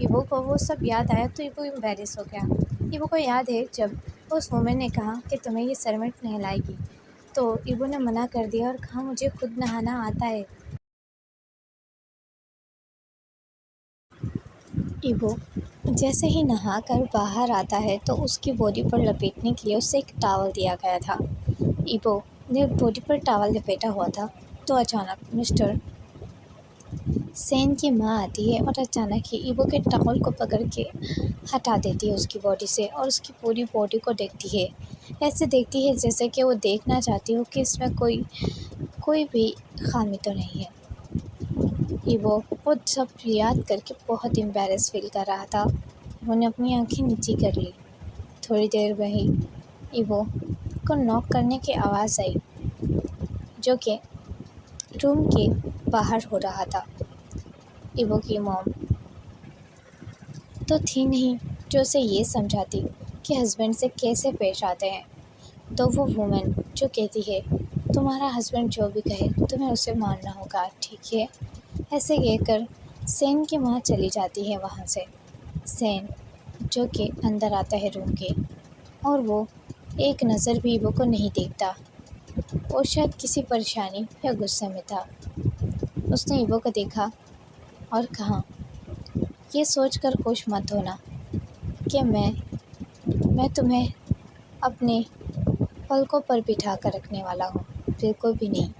Above کو وہ سب یاد آیا تو ایبو امبیرس ہو گیا۔ ایبو کو یاد ہے جب اس وومن نے کہا کہ تمہیں یہ سرونٹ نہلائے گی، تو ایبو نے منع کر دیا اور کہا مجھے خود نہانا آتا ہے۔ ایبو جیسے ہی نہا کر باہر آتا ہے تو اس کی باڈی پر لپیٹنے کے لیے اسے ایک ٹاول دیا گیا تھا۔ ایبو نے باڈی پر ٹاول لپیٹا ہوا تھا تو اچانک مسٹر سین کی ماں آتی ہے اور اچانک ہی ایبو کے ٹاول کو پکڑ کے ہٹا دیتی ہے اس کی باڈی سے، اور اس کی پوری باڈی کو دیکھتی ہے۔ ایسے دیکھتی ہے جیسے کہ وہ دیکھنا چاہتی ہو کہ اس میں کوئی بھی خامی تو نہیں ہے۔ ایبو وہ سب یاد کر کے بہت امبیرس فیل کر رہا تھا۔ وہ نے اپنی آنکھیں نیچی کر لی۔ تھوڑی دیر میں ہی ایبو کو ناک کرنے کی آواز آئی، جو کہ روم کے باہر ہو رہا تھا۔ ایبو کی موم تو تھی نہیں جو اسے یہ سمجھاتی کہ ہسبینڈ سے کیسے پیش آتے ہیں، تو وہ وومن جو کہتی ہے تمہارا ہسبینڈ جو بھی کہے تمہیں اسے ماننا ہوگا، ٹھیک ہے؟ ایسے کہہ کر سین کی ماں چلی جاتی ہے وہاں سے۔ سین جو کہ اندر آتا ہے روم کے، اور وہ ایک نظر بھی ایبو کو نہیں دیکھتا۔ وہ شاید کسی پریشانی یا غصے میں تھا۔ اس نے ایبو کو دیکھا اور کہا یہ سوچ کر خوش مت ہونا کہ میں تمہیں اپنے پلکوں پر بٹھا کر رکھنے والا ہوں، بالکل بھی نہیں۔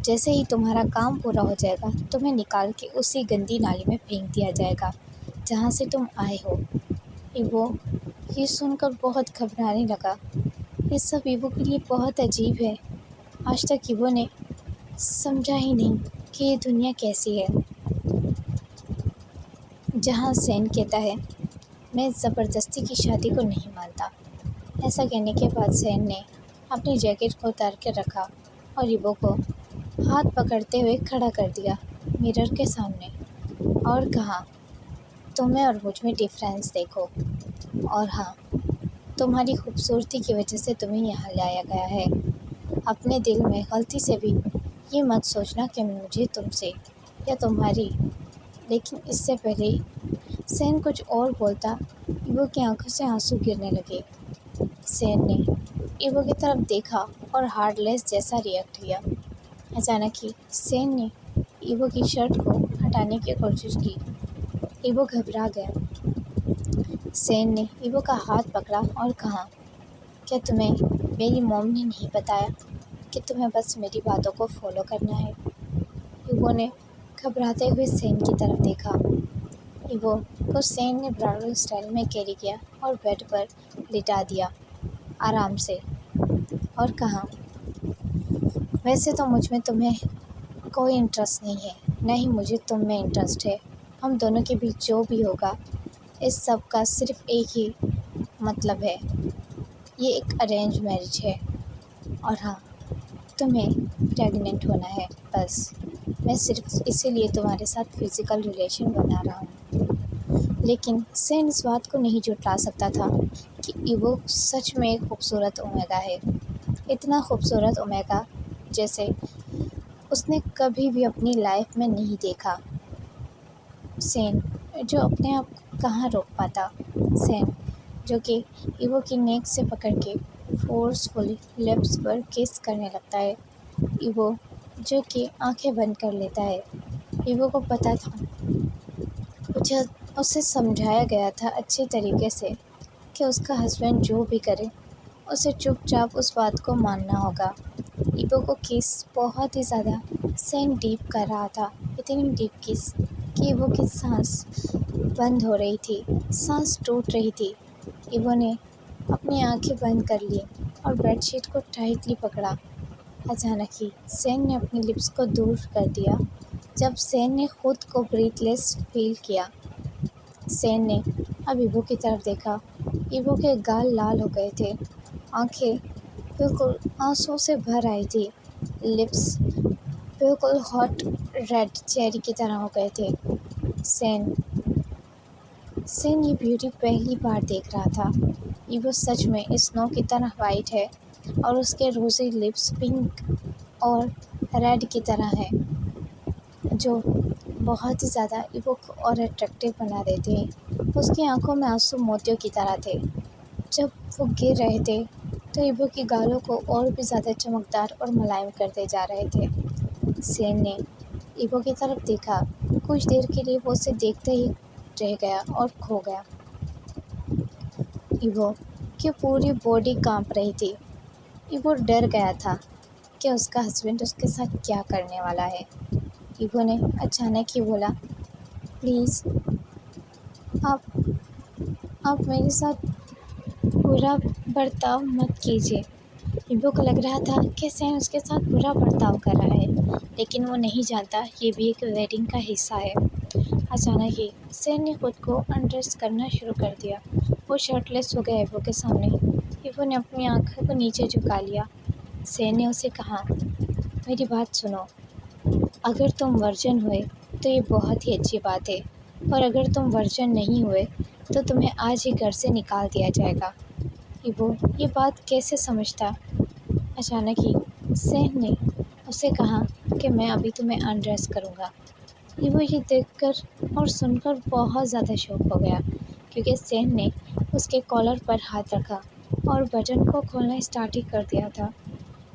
جیسے ہی تمہارا کام پورا ہو جائے گا تمہیں نکال کے اسی گندی نالی میں پھینک دیا جائے گا جہاں سے تم آئے ہو۔ ایبو یہ سن کر بہت گھبرانے لگا۔ یہ سب ایبو کے لیے بہت عجیب ہے۔ آج تک ایبو نے سمجھا ہی نہیں کہ یہ دنیا کیسی ہے، جہاں سین کہتا ہے میں زبردستی کی شادی کو نہیں مانتا۔ ایسا کہنے کے بعد سین نے اپنی جیکٹ کو اتار کے رکھا اور ایبو کو ہاتھ پکڑتے ہوئے کھڑا کر دیا مرر کے سامنے، اور کہا تمہیں اور مجھ میں ڈفرینس دیکھو، اور ہاں تمہاری خوبصورتی کی وجہ سے تمہیں یہاں لایا گیا ہے۔ اپنے دل میں غلطی سے بھی یہ مت سوچنا کہ مجھے تم سے یا تمہاری، لیکن اس سے پہلے سین کچھ اور بولتا ایبو کی آنکھوں سے آنسو گرنے لگے۔ سین نے ایبو کی طرف دیکھا اور ہارٹ لیس جیسا ریئیکٹ کیا۔ اچانک ہی سین نے ایبو کی شرٹ کو ہٹانے کی کوشش کی۔ ایبو گھبرا گیا۔ سین نے ایبو کا ہاتھ پکڑا اور کہا کیا تمہیں میری موم نے نہیں بتایا کہ تمہیں بس میری باتوں کو فالو کرنا ہے؟ ایبو نے گھبراتے ہوئے سین کی طرف دیکھا۔ ایبو کو سین نے براڈل اسٹائل میں کیری کیا اور بیڈ پر لٹا دیا آرام سے، اور کہا ویسے تو مجھ میں تمہیں کوئی انٹرسٹ نہیں ہے، نہ ہی مجھے تم میں انٹرسٹ ہے۔ ہم دونوں کے بیچ جو بھی ہوگا اس سب کا صرف ایک ہی مطلب ہے، یہ ایک ارینج میرج ہے، اور ہاں تمہیں پریگننٹ ہونا ہے، بس میں صرف اسی لیے تمہارے ساتھ فزیکل ریلیشن بنا رہا ہوں۔ لیکن سین اس بات کو نہیں جھٹلا سکتا تھا کہ ایبو سچ میں ایک خوبصورت اومیگا ہے، اتنا خوبصورت اومیگا جیسے اس نے کبھی بھی اپنی لائف میں نہیں دیکھا۔ سین جو اپنے آپ کو کہاں روک پاتا، سین جو کہ ایبو کی نیک سے پکڑ کے فورسفلی لپس پر کس کرنے لگتا ہے، ایبو جو کہ آنکھیں بند کر لیتا ہے۔ ایبو کو پتہ تھا، اسے سمجھایا گیا تھا اچھے طریقے سے کہ اس کا ہسبینڈ جو بھی کرے اسے چپ چاپ اس بات کو ماننا ہوگا۔ ایبو کو کس بہت ہی زیادہ سین ڈیپ کر رہا تھا، اتنی ڈیپ کس کہ ایبو کی سانس بند ہو رہی تھی، سانس ٹوٹ رہی تھی۔ ایبو نے اپنی آنکھیں بند کر لی اور بیڈ شیٹ کو ٹائٹلی پکڑا۔ اچانک ہی سین نے اپنی لپس کو دور کر دیا۔ جب سین نے خود کو بریتھ لیس فیل کیا، سین نے اب ایبو کی طرف دیکھا۔ ایبو کے گال لال ہو گئے تھے، آنکھیں بالکل آنسوں سے بھر آئی تھی، لپس بالکل ہاٹ ریڈ چیری کی طرح ہو گئے تھے۔ سین یہ بیوٹی پہلی بار دیکھ رہا تھا۔ ایبو سچ میں اسنو کی طرح وائٹ ہے اور اس کے روزی لپس پنک اور ریڈ کی طرح ہیں، جو بہت ہی زیادہ ایبو کو اور اٹریکٹیو بنا دیتے ہیں۔ اس کی آنکھوں میں آنسو موتیوں کی طرح تھے۔ جب وہ گر رہے تھے تو ایبو کی گالوں کو اور بھی زیادہ چمکدار اور ملائم کرتے جا رہے تھے۔ سین نے ایبو کی طرف دیکھا۔ کچھ دیر کے لیے وہ اسے دیکھتے ہی رہ گیا اور کھو گیا۔ ایبو کی پوری باڈی کانپ رہی تھی۔ ایبو ڈر گیا تھا کہ اس کا ہسبینڈ اس کے ساتھ کیا کرنے والا ہے۔ ایبو نے اچانک ہی بولا، پلیز آپ میرے ساتھ برا برتاؤ مت کیجیے۔ ایبو کو لگ رہا تھا کہ سین اس کے ساتھ برا برتاؤ کر رہا ہے، لیکن وہ نہیں جانتا یہ بھی ایک ویڈنگ کا حصہ ہے۔ اچانک ہی سین نے خود کو انڈریس کرنا شروع کر دیا۔ وہ شرٹ لیس ہو گیا ایبو کے سامنے۔ ایبو نے اپنی آنکھوں کو نیچے جھکا لیا۔ سین نے اسے کہا، میری بات سنو، اگر تم ورجن ہوئے تو یہ بہت ہی اچھی بات ہے، اور اگر تم ورجن نہیں ہوئے تو تمہیں آج ہی گھر سے نکال دیا جائے گا۔ ایبو یہ بات کیسے سمجھتا؟ اچانک ہی سین نے اسے کہا کہ میں ابھی تمہیں انڈریس کروں گا۔ ایبو یہ دیکھ کر اور سن کر بہت زیادہ شوق ہو گیا، کیونکہ سین نے اس کے کالر پر ہاتھ رکھا اور بٹن کو کھولنا اسٹارٹ ہی کر دیا تھا۔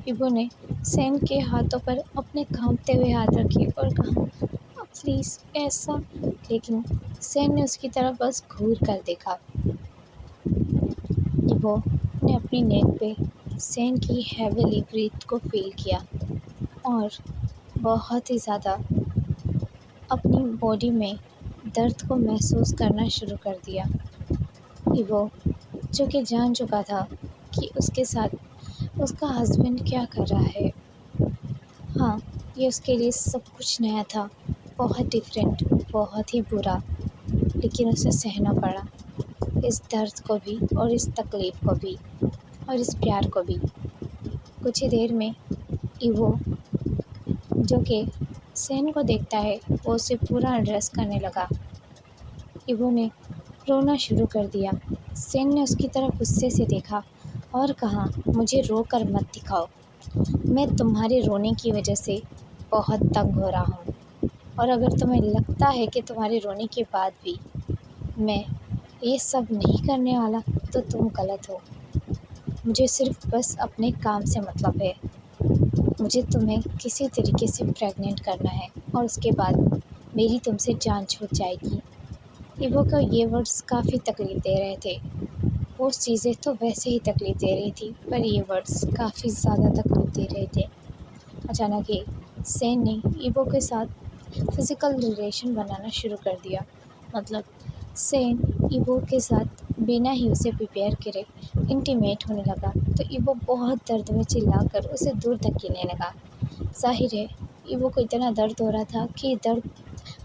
ایبو نے سین کے ہاتھوں پر اپنے کانپتے ہوئے ہاتھ رکھے اور کہا، پلیز ایسا، لیکن سین نے اس کی طرف بس گھور کر دیکھا۔ ایبو نے اپنی نیک پہ سین کی ہیویلی بریتھ کو فیل کیا اور بہت ہی زیادہ اپنی باڈی میں درد کو محسوس کرنا شروع کر دیا۔ ایبو جو کہ جان چکا تھا کہ اس کے ساتھ اس کا ہسبینڈ کیا کر رہا ہے، ہاں یہ اس کے لیے سب کچھ نیا تھا، بہت ڈیفرینٹ، بہت ہی برا، لیکن اسے سہنا پڑا، اس درد کو بھی اور اس تکلیف کو بھی اور اس پیار کو بھی۔ کچھ ہی دیر میں ایبو جو کہ سین کو دیکھتا ہے وہ اسے پورا انڈریس کرنے لگا۔ ایبو نے رونا شروع کر دیا۔ سین نے اس کی طرف غصے سے دیکھا اور کہا، مجھے رو کر مت دکھاؤ، میں تمہارے رونے کی وجہ سے بہت تنگ ہو رہا ہوں، اور اگر تمہیں لگتا ہے کہ تمہارے رونے کے بعد بھی میں یہ سب نہیں کرنے والا تو تم غلط ہو۔ مجھے صرف بس اپنے کام سے مطلب ہے۔ مجھے تمہیں کسی طریقے سے پریگننٹ کرنا ہے اور اس کے بعد میری تم سے جان چھوٹ جائے گی۔ ایبو کو یہ ورڈز کافی تکلیف دے رہے تھے۔ وہ چیزیں تو ویسے ہی تکلیف دے رہی تھی، پر یہ ورڈز کافی زیادہ تکلیف دے رہے تھے۔ اچانک ہی سین نے ایبو کے ساتھ فزیکل ریلیشن بنانا شروع کر دیا۔ مطلب سین ایبو کے ساتھ بنا ہی اسے پریپیئر کرے انٹیمیٹ ہونے لگا، تو ایبو بہت درد میں چلا کر اسے دور دھکیلنے لگا۔ ظاہر ہے ایبو کو اتنا درد ہو رہا تھا کہ درد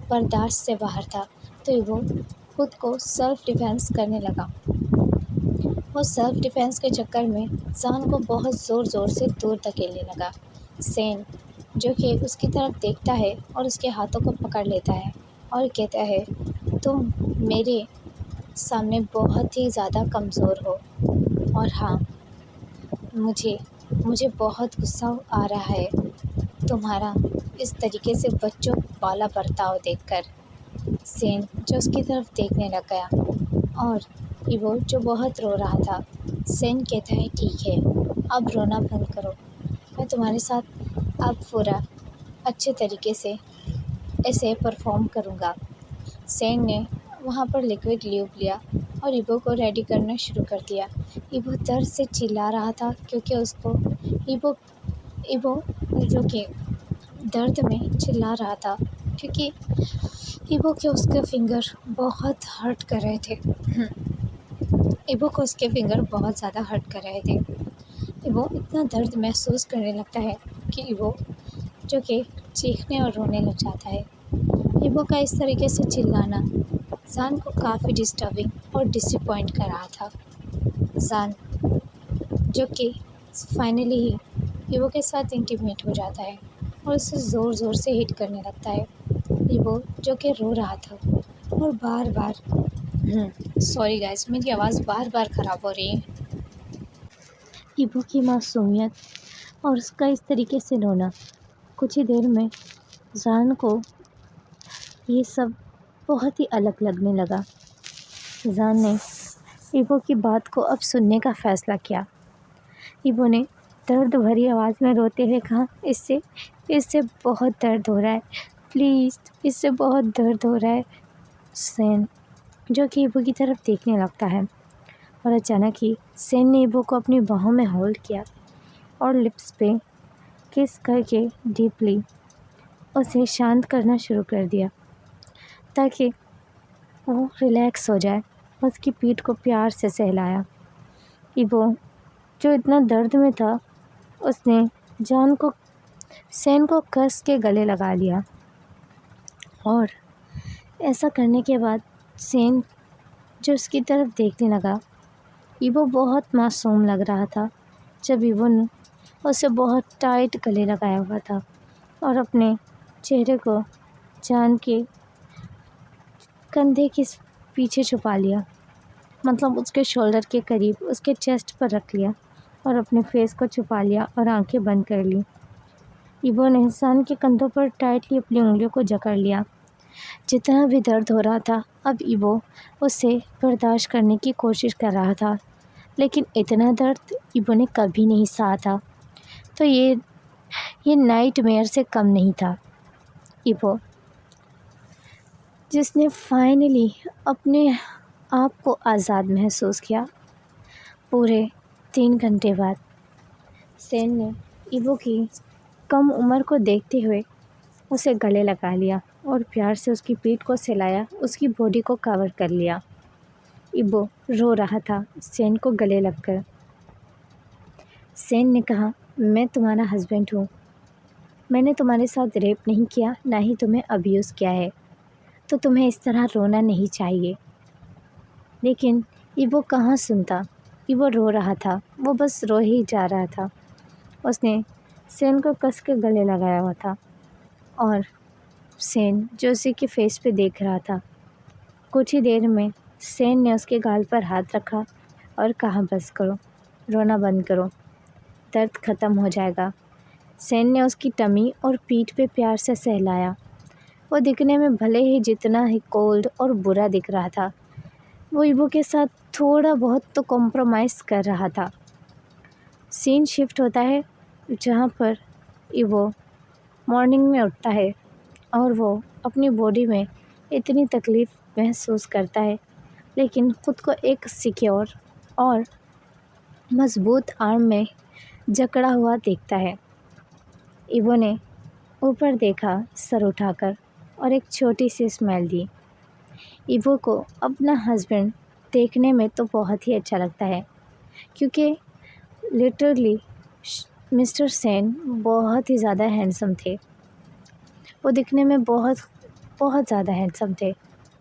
برداشت سے باہر تھا، تو ایبو خود کو سیلف ڈیفینس کرنے لگا۔ وہ سیلف ڈیفینس کے چکر میں زان کو بہت زور زور سے دور دھکیلنے لگا۔ سین جو کہ اس کی طرف دیکھتا ہے اور اس کے ہاتھوں کو پکڑ لیتا ہے اور کہتا ہے، تم میرے سامنے بہت ہی زیادہ کمزور ہو، اور ہاں مجھے بہت غصہ آ رہا ہے تمہارا اس طریقے سے بچوں والا برتاؤ دیکھ کر۔ سین جو اس کی طرف دیکھنے لگ گیا اور ایبو جو بہت رو رہا تھا۔ سین کہتا ہے، ٹھیک ہے اب رونا بند کرو، میں تمہارے ساتھ اب پورا اچھے طریقے سے ایسے پرفارم کروں گا۔ سین نے وہاں پر لیکوڈ لیوب لیا اور ایبو کو ریڈی کرنا شروع کر دیا۔ ایبو درد سے چلا رہا تھا کیونکہ اس کو ایبو جو کہ درد میں چلا رہا تھا کیونکہ ایبو کے اس کے فنگر بہت ہرٹ کر رہے تھے۔ ایبو کو اس کے فنگر بہت زیادہ ہرٹ کر رہے تھے۔ ایبو اتنا درد محسوس کرنے لگتا ہے کہ ایبو جو کہ چیخنے اور رونے لگ جاتا ہے۔ ایبو کا اس طریقے سے چلانا زان کو کافی ڈسٹربنگ اور ڈس اپوائنٹ کر رہا تھا۔ زان جو کہ فائنلی ہی ایبو کے ساتھ انٹیمیٹ ہو جاتا ہے اور اسے زور زور سے ہٹ کرنے لگتا ہے۔ ایبو جو کہ رو رہا تھا اور بار بار سوری گائز، میری آواز بار بار خراب ہو رہی ہے۔ ایبو کی معصومیت اور اس کا اس طریقے سے رونا کچھ ہی دیر میں زان کو یہ سب بہت ہی الگ لگنے لگا۔ زان نے ایبو کی بات کو اب سننے کا فیصلہ کیا۔ ایبو نے درد بھری آواز میں روتے ہوئے کہا، اس سے بہت درد ہو رہا ہے، پلیز، اس سے بہت درد ہو رہا ہے۔ سین جو کہ ایبو کی طرف دیکھنے لگتا ہے، اور اچانک ہی سین نے ایبو کو اپنی باہوں میں ہولڈ کیا اور لپس پہ کس کر کے ڈیپلی اسے شانت کرنا شروع کر دیا تاکہ وہ ریلیکس ہو جائے۔ اس کی پیٹھ کو پیار سے سہلایا۔ ایبو جو اتنا درد میں تھا، اس نے سین کو کس کے گلے لگا لیا، اور ایسا کرنے کے بعد سین جو اس کی طرف دیکھنے لگا، ایبو بہت معصوم لگ رہا تھا جب ایبو نے اسے بہت ٹائٹ گلے لگایا ہوا تھا اور اپنے چہرے کو جان کے کندھے کے پیچھے چھپا لیا، مطلب اس کے شولڈر کے قریب اس کے چیسٹ پر رکھ لیا اور اپنے فیس کو چھپا لیا اور آنکھیں بند کر لی۔ ایبو نے سان کے کندھوں پر ٹائٹلی اپنی انگلیوں کو جکڑ لیا۔ جتنا بھی درد ہو رہا تھا، اب ایبو اسے برداشت کرنے کی کوشش کر رہا تھا، لیکن اتنا درد ایبو نے کبھی نہیں سہا تھا، تو یہ نائٹ میئر سے کم نہیں تھا۔ ایبو جس نے فائنلی اپنے آپ کو آزاد محسوس کیا، پورے 3 گھنٹے بعد سین نے ایبو کی کم عمر کو دیکھتے ہوئے اسے گلے لگا لیا اور پیار سے اس کی پیٹھ کو سہلایا، اس کی باڈی کو کور کر لیا۔ ایبو رو رہا تھا سین کو گلے لگ کر۔ سین نے کہا، میں تمہارا ہسبینڈ ہوں، میں نے تمہارے ساتھ ریپ نہیں کیا، نہ ہی تمہیں ابیوز کیا ہے، تو تمہیں اس طرح رونا نہیں چاہیے۔ لیکن ایبو کہاں سنتا، ایبو رو رہا تھا، وہ بس رو ہی جا رہا تھا۔ اس نے سین کو کس کے گلے لگایا ہوا تھا، اور سین جو اسی کے فیس پہ دیکھ رہا تھا۔ کچھ ہی دیر میں سین نے اس کے گال پر ہاتھ رکھا اور کہا، بس کرو، رونا بند کرو، درد ختم ہو جائے گا۔ سین نے اس کی ٹمی اور پیٹھ پہ پیار سے سہلایا۔ وہ دکھنے میں بھلے ہی جتنا ہی کولڈ اور برا دکھ رہا تھا، وہ ایبو کے ساتھ تھوڑا بہت تو کمپرومائز کر رہا تھا۔ سین شفٹ ہوتا ہے جہاں پر ایبو مارننگ میں اٹھتا ہے اور وہ اپنی باڈی میں اتنی تکلیف محسوس کرتا ہے، لیکن خود کو ایک سیکیور اور مضبوط آرم میں جکڑا ہوا دیکھتا ہے۔ ایبو نے اوپر دیکھا سر اٹھا کر اور ایک چھوٹی سی اسمائل دی۔ ایبو کو اپنا ہسبینڈ دیکھنے میں تو بہت ہی اچھا لگتا ہے، کیونکہ لٹرلی مسٹر سین بہت ہی زیادہ ہینڈسم تھے۔ وہ دکھنے میں بہت زیادہ ہینڈسم تھے۔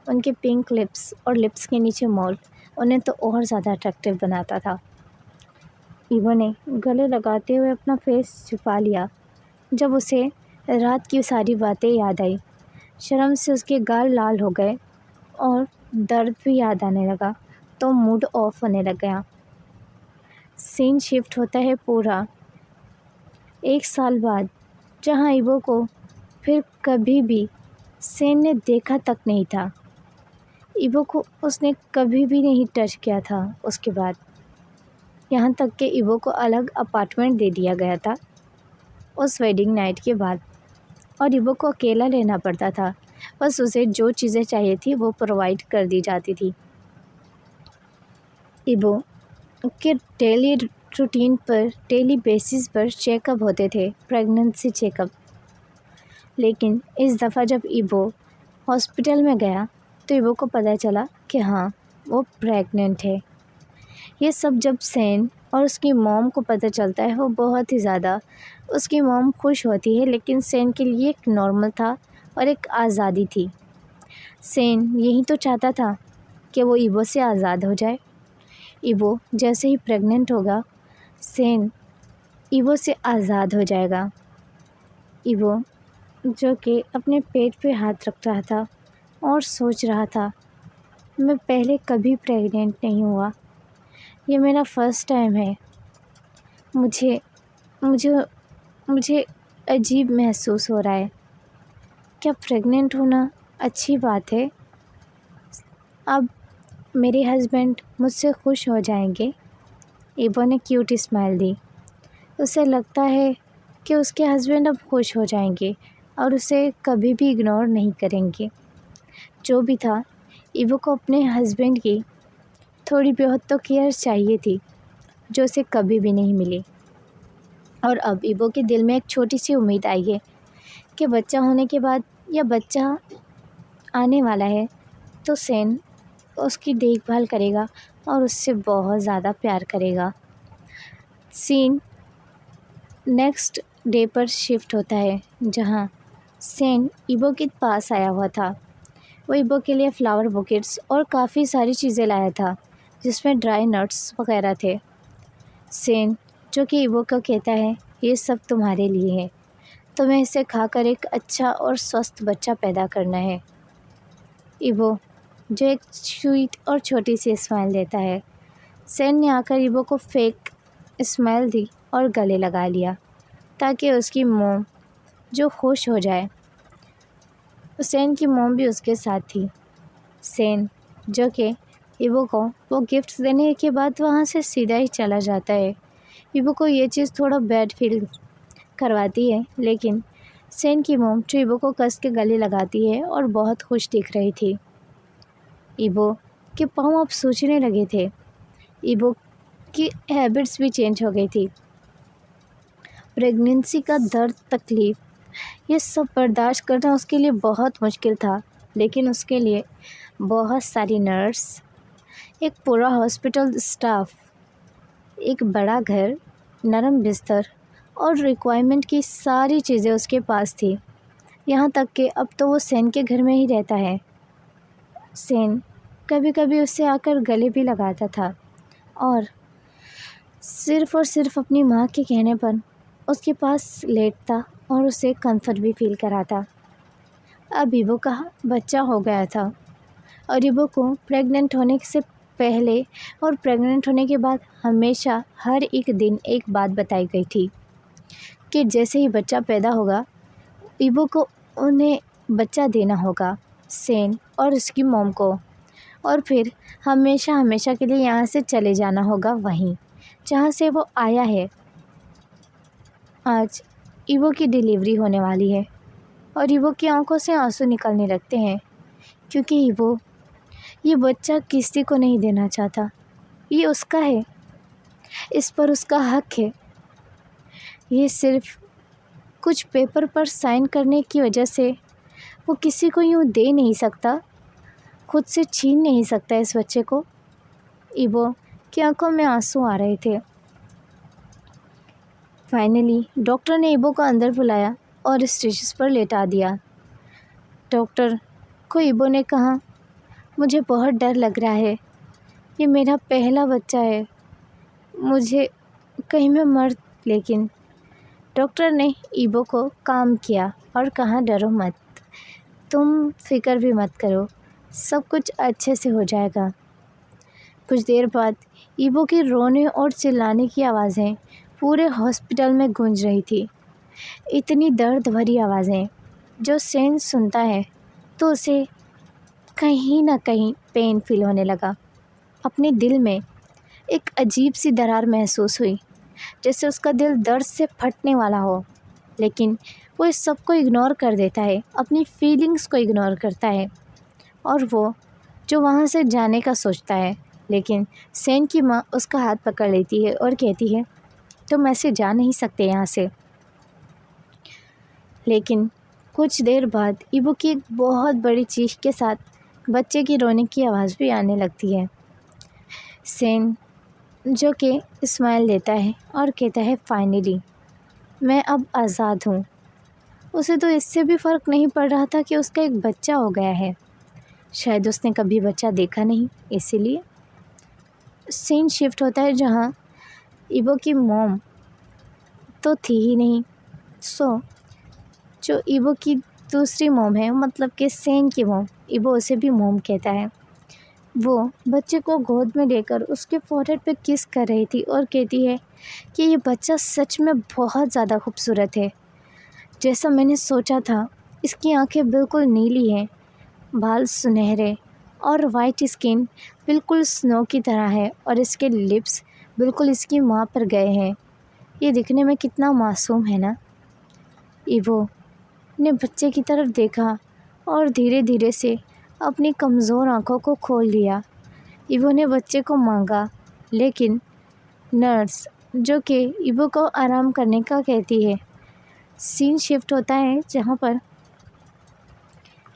ان کے پنک لپس اور لپس کے نیچے مول انہیں تو اور زیادہ اٹریکٹیو بناتا تھا۔ ایبو نے گلے لگاتے ہوئے اپنا فیس چھپا لیا۔ جب اسے رات کی ساری باتیں یاد آئی، شرم سے اس کے گال لال ہو گئے اور درد بھی یاد آنے لگا، تو موڈ آف ہونے لگ گیا۔ سین شفٹ ہوتا ہے پورا 1 سال بعد، جہاں ایبو کو پھر کبھی بھی سین نے دیکھا تک نہیں تھا۔ ایبو کو اس نے کبھی بھی نہیں ٹچ کیا تھا اس کے بعد، یہاں تک کہ ایبو کو الگ اپارٹمنٹ دے دیا گیا تھا اس ویڈنگ نائٹ کے بعد، اور ایبو کو اکیلا لینا پڑتا تھا، بس اسے جو چیزیں چاہیے تھی وہ پرووائڈ کر دی جاتی تھی۔ ایبو کے ڈیلی روٹین پر ڈیلی بیسس پر چیک اپ ہوتے تھے، پریگننسی چیک اپ، لیکن اس دفعہ جب ایبو ہاسپٹل میں گیا تو ایبو کو پتہ چلا کہ ہاں وہ پریگننٹ ہے۔ یہ سب جب سین اور اس کی موم کو پتہ چلتا ہے، وہ بہت ہی زیادہ، اس کی موم خوش ہوتی ہے، لیکن سین کے لیے ایک نارمل تھا اور ایک آزادی تھی۔ سین یہی تو چاہتا تھا کہ وہ ایبو سے آزاد ہو جائے۔ ایبو جیسے ہی پریگننٹ ہوگا، سین ایبو سے آزاد ہو جائے گا۔ ایبو جو کہ اپنے پیٹ پہ ہاتھ رکھ رہا تھا اور سوچ رہا تھا، میں پہلے کبھی پریگننٹ نہیں ہوا، یہ میرا فرسٹ ٹائم ہے، مجھے عجیب محسوس ہو رہا ہے، کیا پریگننٹ ہونا اچھی بات ہے، اب میرے ہسبینڈ مجھ سے خوش ہو جائیں گے۔ ایبو نے کیوٹ اسمائل دی۔ اسے لگتا ہے کہ اس کے ہسبینڈ اب خوش ہو جائیں گے اور اسے کبھی بھی اگنور نہیں کریں گے۔ جو بھی تھا، ایبو کو اپنے ہسبینڈ کی تھوڑی بہت تو کیئر چاہیے تھی، جو اسے کبھی بھی نہیں ملی۔ اور اب ایبو کے دل میں ایک چھوٹی سی امید آئی ہے کہ بچہ ہونے کے بعد یا بچہ آنے والا ہے تو سین اس کی دیکھ بھال کرے گا اور اس سے بہت زیادہ پیار کرے گا۔ سین نیکسٹ ڈے پر شفٹ ہوتا ہے، جہاں سین ایبو کے پاس آیا ہوا تھا۔ وہ ایبو کے لیے فلاور بوکیٹس اور کافی ساری چیزیں لایا تھا، جس میں ڈرائی نٹس وغیرہ تھے۔ سین جو کہ ایبو کو کہتا ہے، یہ سب تمہارے لیے ہے، تمہیں اسے کھا کر ایک اچھا اور سوستھ بچہ پیدا کرنا ہے۔ ایبو جو ایک سویٹ اور چھوٹی سی اسمائل دیتا ہے۔ سین نے آ کر ایبو کو فیک اسمائل دی اور گلے لگا لیا تاکہ اس کی موم جو خوش ہو جائے۔ سین کی موم بھی اس کے ساتھ تھی۔ سین جو کہ ایبو کو وہ گفٹس دینے کے بعد وہاں سے سیدھا ہی چلا جاتا ہے۔ ایبو کو یہ چیز تھوڑا بیڈ فیل کرواتی ہے، لیکن سین کی موم جو ایبو کو کس کے گلے لگاتی ہے اور بہت خوش دکھ رہی تھی۔ ایبو کے پاؤں اب سوجنے لگے تھے۔ ایبو کی ہیبٹس بھی چینج ہو گئی تھی۔ پریگننسی کا درد، تکلیف، یہ سب برداشت کرنا اس کے لیے بہت مشکل تھا، لیکن اس کے لیے بہت ساری نرس، ایک پورا ہاسپٹل اسٹاف، ایک بڑا گھر، نرم بستر اور ریکوائرمنٹ کی ساری چیزیں اس کے پاس تھی۔ یہاں تک کہ اب تو وہ سین کے گھر میں ہی رہتا ہے۔ سین کبھی کبھی اس سے آ کر گلے بھی لگاتا تھا اور صرف اپنی ماں کے کہنے پر اس کے پاس لیٹتا اور اسے کمفرٹ بھی فیل کراتا۔ اب ایبو کا بچہ ہو گیا تھا اور ایبو کو پریگننٹ ہونے سے پہلے اور پریگننٹ ہونے کے بعد ہمیشہ ہر ایک دن ایک بات بتائی گئی تھی کہ جیسے ہی بچہ پیدا ہوگا، ایبو کو انہیں بچہ دینا ہوگا، سین اور اس کی موم کو، اور پھر ہمیشہ کے لیے یہاں سے چلے جانا ہوگا وہیں جہاں سے وہ آیا ہے۔ آج ایبو کی ڈیلیوری ہونے والی ہے اور ایبو کی آنکھوں سے آنسو نکلنے لگتے ہیں، کیونکہ ایبو یہ بچہ کسی کو نہیں دینا چاہتا۔ یہ اس کا ہے، اس پر اس کا حق ہے۔ یہ صرف کچھ پیپر پر سائن کرنے کی وجہ سے وہ کسی کو یوں دے نہیں سکتا، خود سے چھین نہیں سکتا اس بچے کو۔ ایبو کی آنکھوں میں آنسو آ رہے تھے۔ فائنلی ڈاکٹر نے ایبو کو اندر بلایا اور اسٹریچز پر لیٹا دیا۔ ڈاکٹر کو ایبو نے کہا، مجھے بہت ڈر لگ رہا ہے، یہ میرا پہلا بچہ ہے، مجھے کہیں میں مر۔ لیکن ڈاکٹر نے ایبو کو کام کیا اور کہا، ڈرو مت، تم فکر بھی مت کرو، سب کچھ اچھے سے ہو جائے گا۔ کچھ دیر بعد ایبو کی رونے اور چلانے کی آوازیں پورے ہاسپٹل میں گونج رہی تھی۔ اتنی درد بھری آوازیں جو سین سنتا ہے تو اسے کہیں نہ کہیں پین فیل ہونے لگا۔ اپنے دل میں ایک عجیب سی درار محسوس ہوئی، جیسے اس کا دل درد سے پھٹنے والا ہو، لیکن وہ اس سب کو اگنور کر دیتا ہے، اپنی فیلنگز کو اگنور کرتا ہے اور وہ جو وہاں سے جانے کا سوچتا ہے، لیکن سین کی ماں اس کا ہاتھ پکڑ لیتی ہے اور کہتی ہے، تم ایسے جا نہیں سکتے یہاں سے۔ لیکن کچھ دیر بعد ایبو کی ایک بہت بڑی چیخ کے ساتھ بچے کی رونے کی آواز بھی آنے لگتی ہے۔ سین جو کہ اسمائل دیتا ہے اور کہتا ہے، فائنلی میں اب آزاد ہوں۔ اسے تو اس سے بھی فرق نہیں پڑ رہا تھا کہ اس کا ایک بچہ ہو گیا ہے، شاید اس نے کبھی بچہ دیکھا نہیں، اسی لیے۔ سین شفٹ ہوتا ہے جہاں ایبو کی موم تو تھی ہی نہیں، جو ایبو کی دوسری موم ہے، مطلب کہ سین کی موم، ایبو اسے بھی موم کہتا ہے، وہ بچے کو گود میں لے کر اس کے فورہیڈ پہ کس کر رہی تھی اور کہتی ہے کہ یہ بچہ سچ میں بہت زیادہ خوبصورت ہے، جیسا میں نے سوچا تھا، اس کی آنکھیں بالکل نیلی ہیں، بال سنہرے اور وائٹ اسکن بالکل سنو کی طرح ہے، اور اس کے لپس بالکل اس کی ماں پر گئے ہیں۔ یہ دکھنے میں کتنا معصوم ہے نا۔ ایوو نے بچے کی طرف دیکھا اور دھیرے دھیرے سے اپنی کمزور آنکھوں کو کھول دیا۔ ایوو نے بچے کو مانگا، لیکن نرس جو کہ ایوو کو آرام کرنے کا کہتی ہے۔ سین شفٹ ہوتا ہے جہاں پر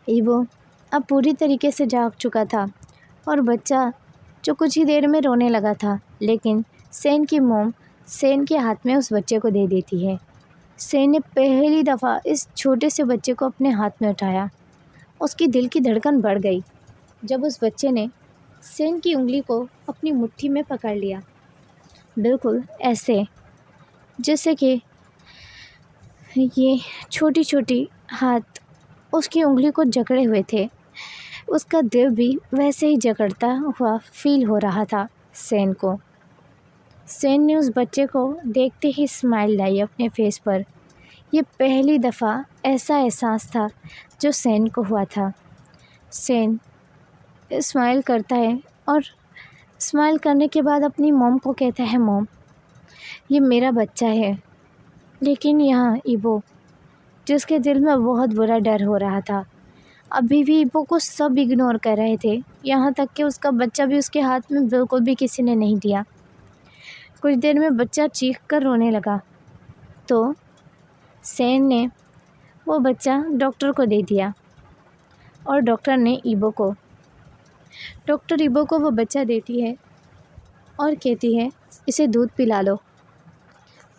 ایوو اب پوری طریقے سے جاگ چکا تھا اور بچہ جو کچھ ہی دیر میں رونے لگا تھا، لیکن سین کی موم سین کے ہاتھ میں اس بچے کو دے دیتی ہے۔ سین نے پہلی دفعہ اس چھوٹے سے بچے کو اپنے ہاتھ میں اٹھایا۔ اس کی دل کی دھڑکن بڑھ گئی جب اس بچے نے سین کی انگلی کو اپنی مٹھی میں پکڑ لیا، بالکل ایسے جیسے کہ یہ چھوٹی چھوٹی ہاتھ اس کی انگلی کو جکڑے ہوئے تھے۔ اس کا دل بھی ویسے ہی جکڑتا ہوا فیل ہو رہا تھا سین کو۔ سین نے اس بچے کو دیکھتے ہی اسمائل لائی اپنے فیس پر۔ یہ پہلی دفعہ ایسا احساس تھا جو سین کو ہوا تھا۔ سین اسمائل کرتا ہے اور اسمائل کرنے کے بعد اپنی موم کو کہتا ہے، موم یہ میرا بچہ ہے۔ لیکن یہاں ایوو جس کے دل میں بہت برا ڈر ہو رہا تھا، ابھی بھی ایوو کو سب اگنور کر رہے تھے، یہاں تک کہ اس کا بچہ بھی اس کے ہاتھ میں بالکل بھی کسی نے نہیں دیا۔ کچھ دیر میں بچہ چیخ کر رونے لگا تو سین نے وہ بچہ ڈاکٹر کو دے دیا، اور ڈاکٹر ایوو کو وہ بچہ دیتی ہے اور کہتی ہے، اسے دودھ پلا لو،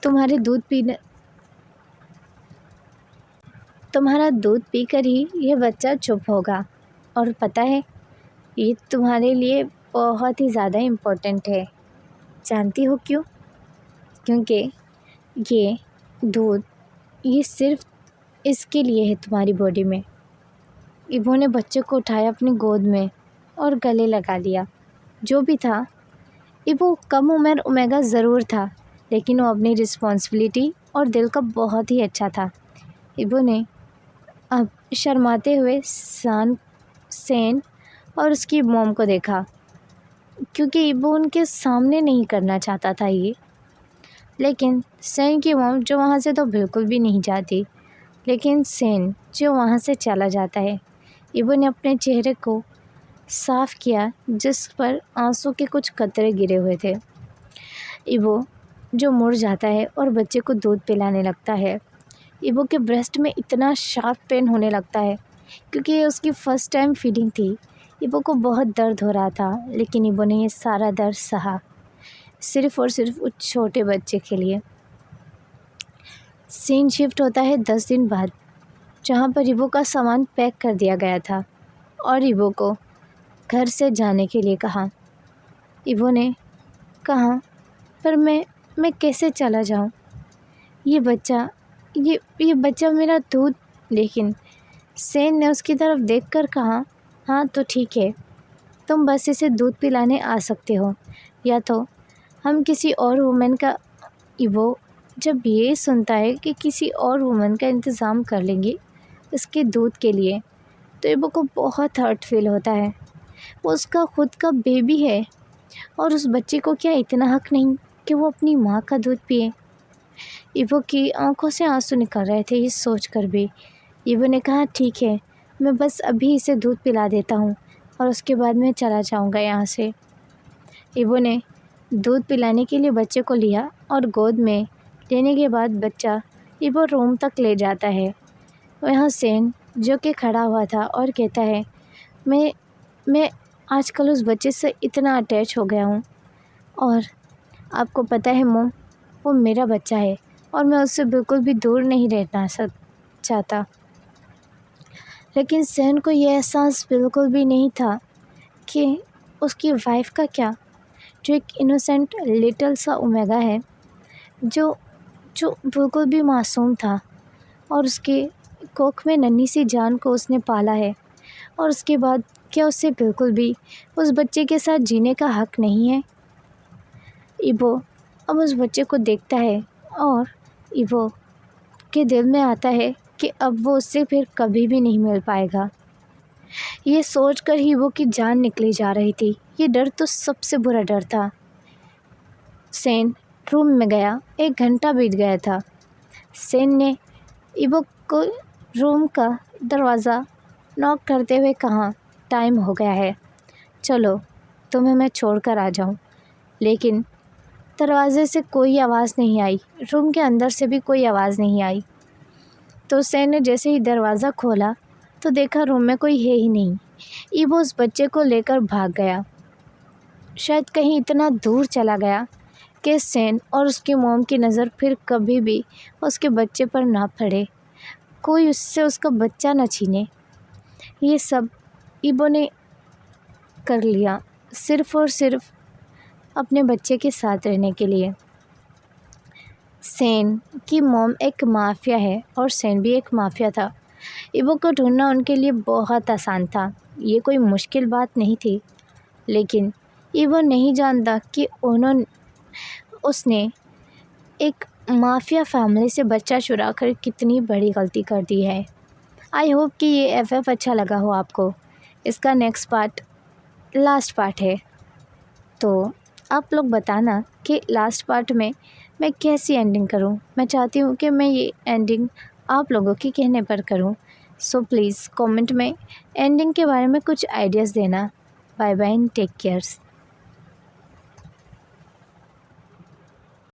تمہارا دودھ پی کر ہی یہ بچہ چپ ہوگا، اور پتہ ہے یہ تمہارے لیے بہت ہی زیادہ امپورٹنٹ ہے۔ جانتی ہو کیوں؟ کیونکہ یہ دودھ یہ صرف اس کے لیے ہے تمہاری باڈی میں۔ ایوو نے بچے کو اٹھایا اپنی گود میں اور گلے لگا لیا۔ جو بھی تھا، ایوو کم عمر اومیگا ضرور تھا، لیکن وہ اپنی رسپانسبلٹی اور دل کا بہت ہی اچھا تھا۔ ایوو نے اب شرماتے ہوئے سین اور اس کی موم کو دیکھا، کیونکہ ایوو ان کے سامنے نہیں کرنا چاہتا تھا یہ۔ لیکن سین کی موم جو وہاں سے تو بالکل بھی نہیں جاتی، لیکن سین جو وہاں سے چلا جاتا ہے، ایوو نے اپنے چہرے کو صاف کیا جس پر آنسو کے کچھ قطرے گرے ہوئے تھے۔ ایوو جو مڑ جاتا ہے اور بچے کو دودھ پلانے لگتا ہے، ایوو کے بریسٹ میں اتنا شارپ پین ہونے لگتا ہے کیونکہ یہ اس کی فرسٹ ٹائم فیڈنگ تھی۔ ایوو کو بہت درد ہو رہا تھا، لیکن ایوو نے یہ سارا درد سہا، صرف اور صرف اس چھوٹے بچے کے لیے۔ سین شفٹ ہوتا ہے 10 دن بعد، جہاں پر ایوو کا سامان پیک کر دیا گیا تھا اور ایوو کو گھر سے جانے کے لیے کہا۔ ایوو نے کہا، پر میں کیسے چلا جاؤں؟ یہ بچہ میرا دودھ۔ لیکن سین نے اس کی طرف دیکھ کر کہا، ہاں تو ٹھیک ہے، تم بس اسے دودھ پلانے آ سکتے ہو، یا تو ہم کسی اور وومن کا۔ ایوو جب یہ سنتا ہے کہ کسی اور وومن کا انتظام کر لیں گے اس کے دودھ کے لیے، تو ایوو کو بہت ہرٹ فیل ہوتا ہے۔ وہ اس کا خود کا بیبی ہے، اور اس بچے کو کیا اتنا حق نہیں کہ وہ اپنی ماں کا دودھ پیے؟ ایوو کی آنکھوں سے آنسو نکل رہے تھے یہ سوچ کر بھی۔ ایوو نے کہا، ٹھیک ہے، میں بس ابھی اسے دودھ پلا دیتا ہوں اور اس کے بعد میں چلا جاؤں گا یہاں سے۔ ایوو نے دودھ پلانے کے لیے بچے کو لیا اور گود میں لینے کے بعد بچہ ایوو روم تک لے جاتا ہے۔ وہاں سین جو کہ کھڑا ہوا تھا اور کہتا ہے، میں آج کل اس بچے سے اتنا اٹیچ ہو گیا ہوں، اور آپ کو پتہ ہے موم، وہ میرا بچہ ہے اور میں اس سے بالکل بھی دور نہیں رہنا چاہتا۔ لیکن سین کو یہ احساس بالکل بھی نہیں تھا کہ اس کی وائف کا کیا، جو ایک انوسینٹ لٹل سا اومیگا ہے، جو بالکل بھی معصوم تھا، اور اس کے کوکھ میں ننھی سی جان کو اس نے پالا ہے، اور اس کے بعد کیا اسے بالکل بھی اس بچے کے ساتھ جینے کا حق نہیں ہے؟ ایوو اب اس بچے کو دیکھتا ہے اور ایوو کے دل میں آتا ہے کہ اب وہ اس سے پھر کبھی بھی نہیں مل پائے گا۔ یہ سوچ کر ہی وہ کی جان نکلی جا رہی تھی۔ یہ ڈر تو سب سے برا ڈر تھا۔ سین روم میں گیا۔ 1 گھنٹہ بیت گیا تھا۔ سین نے ایبو کو روم کا دروازہ نوک کرتے ہوئے کہا، ٹائم ہو گیا ہے، چلو تمہیں میں چھوڑ کر آ جاؤں۔ لیکن دروازے سے کوئی آواز نہیں آئی، روم کے اندر سے بھی کوئی آواز نہیں آئی۔ تو سین نے جیسے ہی دروازہ کھولا تو دیکھا روم میں کوئی ہے ہی نہیں۔ ایبو اس بچے کو لے کر بھاگ گیا، شاید کہیں اتنا دور چلا گیا کہ سین اور اس کی موم کی نظر پھر کبھی بھی اس کے بچے پر نہ پڑے، کوئی اس سے اس کا بچہ نہ چھینے۔ یہ سب ایبو نے کر لیا صرف اور صرف اپنے بچے کے ساتھ رہنے کے لیے۔ سین کی موم ایک مافیا ہے اور سین بھی ایک مافیا تھا۔ ایبو کو ڈھونڈنا ان کے لیے بہت آسان تھا، یہ کوئی مشکل بات نہیں تھی، لیکن ایبو نہیں جانتا کہ اس نے ایک مافیا فیملی سے بچہ چرا کر کتنی بڑی غلطی کر دی ہے۔ آئی ہوپ کہ یہ FF اچھا لگا ہو آپ کو۔ اس کا نیکسٹ پارٹ لاسٹ پارٹ ہے، تو آپ لوگ بتانا کہ لاسٹ پارٹ میں کیسی اینڈنگ کروں۔ میں چاہتی ہوں کہ میں یہ اینڈنگ آپ لوگوں کی کہنے پر کروں، سو پلیز کومنٹ میں اینڈنگ کے بارے میں کچھ آئیڈیاز دینا۔ بائے بائے، ٹیک کیئرس۔